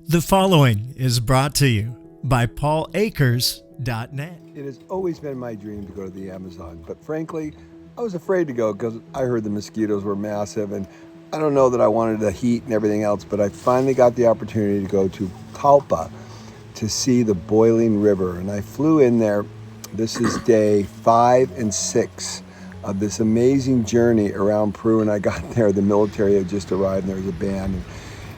The following is brought to you by paulakers.net. It has always been my dream to go to the Amazon, but frankly, I was afraid to go because I heard the mosquitoes were massive, and I don't know that I wanted the heat and everything else, but I finally got the opportunity to go to Calpa to see the boiling river, and I flew in there. This is day 5 and 6 of this amazing journey around Peru, and I got there, the military had just arrived, and there was a band. And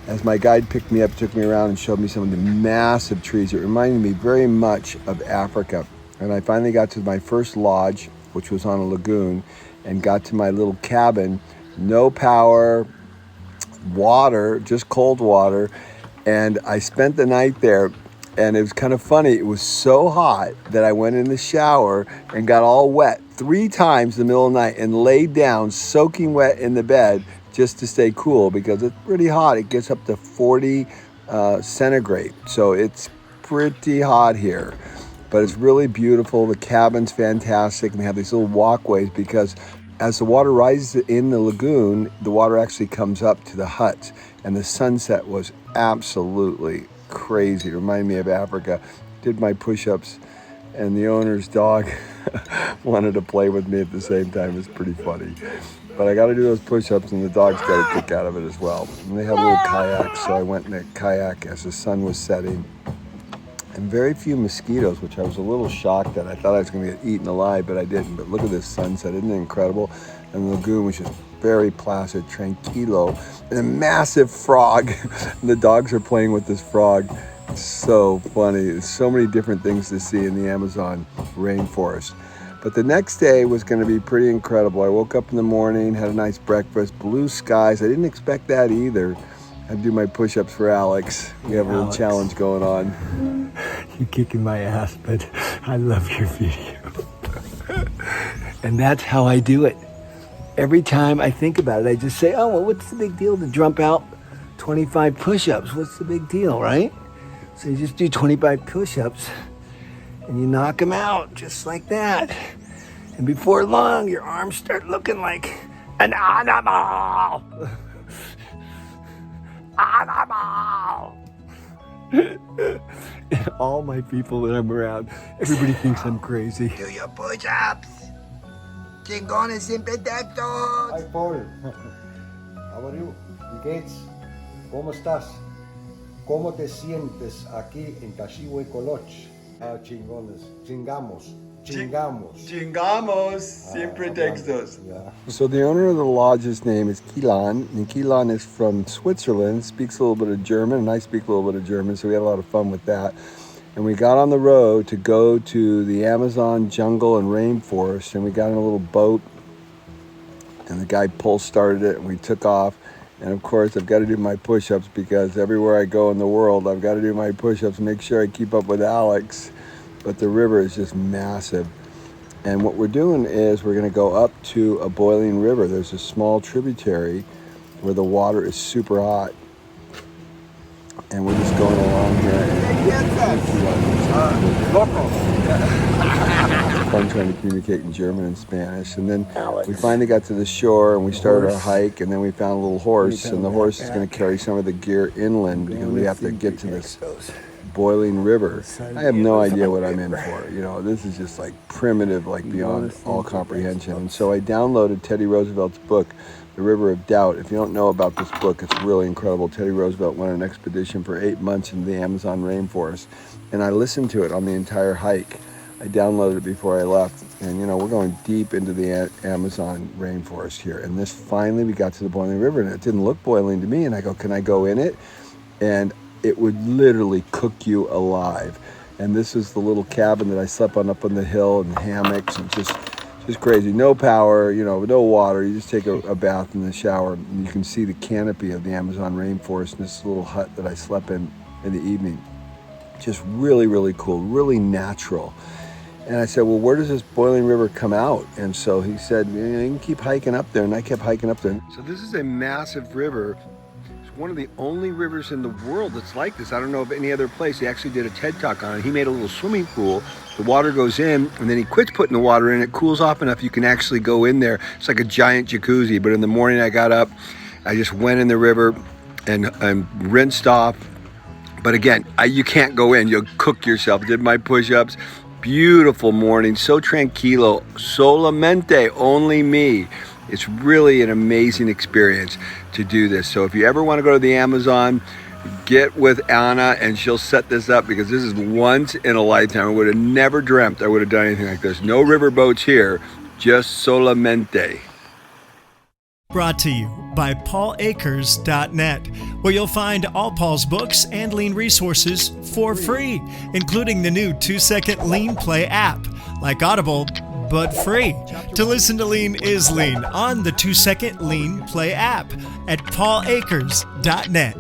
as my guide picked me up, took me around and showed me some of the massive trees, it reminded me very much of Africa. And I finally got to my first lodge, which was on a lagoon, and got to my little cabin. No power, water, just cold water. And I spent the night there, and it was kind of funny. It was so hot that I went in the shower and got all wet 3 times in the middle of the night and laid down soaking wet in the bed just to stay cool, because it's pretty hot. It gets up to 40 centigrade. So it's pretty hot here, but it's really beautiful. The cabin's fantastic, and they have these little walkways because as the water rises in the lagoon, the water actually comes up to the huts, and the sunset was absolutely crazy. It reminded me of Africa. Did my push-ups, and the owner's dog wanted to play with me at the same time. It's pretty funny. But I got to do those push-ups, and the dogs got a kick out of it as well. And they had little kayaks, so I went in a kayak as the sun was setting. And very few mosquitoes, which I was a little shocked at. I thought I was going to get eaten alive, but I didn't. But look at this sunset. Isn't it incredible? And the lagoon was just very placid, tranquilo. And a massive frog. And the dogs are playing with this frog. It's so funny. There's so many different things to see in the Amazon rainforest. But the next day was going to be pretty incredible. I woke up in the morning, had a nice breakfast, blue skies. I didn't expect that either. I'd do my push-ups for Alex. We have a little challenge going on. You're kicking my ass, but I love your video. And that's how I do it. Every time I think about it, I just say, oh, well, what's the big deal to jump out 25 push-ups? What's the big deal, right? So you just do 25 push-ups, and you knock them out just like that. And before long, your arms start looking like an animal. Animal. And all my people that I'm around, everybody thinks I'm crazy. Do your push-ups. Chingones imperfectos. Hi, Paul. How are you? Gates, ¿cómo estás? ¿Cómo te sientes aquí en Kashiwa y Coloch? Chingones. Chingamos. Chingamos, siempre textos. Yeah. So the owner of the lodge's name is Kilan, and Kilan is from Switzerland, speaks a little bit of German, and I speak a little bit of German, so we had a lot of fun with that. And we got on the road to go to the Amazon jungle and rainforest, and we got in a little boat, and the guy started it, and we took off. And of course, I've got to do my push-ups because everywhere I go in the world, I've got to do my push-ups, make sure I keep up with Alex. But the river is just massive. And what we're doing is we're going to go up to a boiling river. There's a small tributary where the water is super hot. And we're just going along here. Fun trying to communicate in German and Spanish. And then we finally got to the shore, and we started our hike, and then we found a little horse, and the horse is going to carry some of the gear inland because we have to get to this boiling river. I have no idea what I'm in for. You know, this is just like primitive, like beyond all comprehension. And so I downloaded Teddy Roosevelt's book, The River of Doubt. If you don't know about this book, it's really incredible. Teddy Roosevelt went on an expedition for 8 months into the Amazon rainforest, and I listened to it on the entire hike. I downloaded it before I left, and you know, we're going deep into the Amazon rainforest here. And this finally, we got to the boiling river, and it didn't look boiling to me, and I go, can I go in it? And it would literally cook you alive. And this is the little cabin that I slept on up on the hill, and hammocks, and just crazy. No power, you know, no water. You just take a bath in the shower, and you can see the canopy of the Amazon rainforest in this little hut that I slept in the evening. Just really, really cool, really natural. And I said, well, where does this boiling river come out? And so he said, you can keep hiking up there. And I kept hiking up there. So this is a massive river. It's one of the only rivers in the world that's like this. I don't know of any other place. He actually did a TED Talk on it. He made a little swimming pool. The water goes in, and then he quits putting the water in. It cools off enough you can actually go in there. It's like a giant jacuzzi. But in the morning I got up, I just went in the river and rinsed off, But again, you can't go in. You'll cook yourself. Did my push-ups. Beautiful morning. So tranquilo. Solamente. Only me. It's really an amazing experience to do this. So if you ever want to go to the Amazon, get with Anna and she'll set this up, because this is once in a lifetime. I would have never dreamt I would have done anything like this. No river boats here. Just solamente. Brought to you by paulakers.net, where you'll find all Paul's books and lean resources for free, including the new 2-second lean play app, like Audible, but free. To listen to Lean is Lean on the 2-second lean play app at paulakers.net.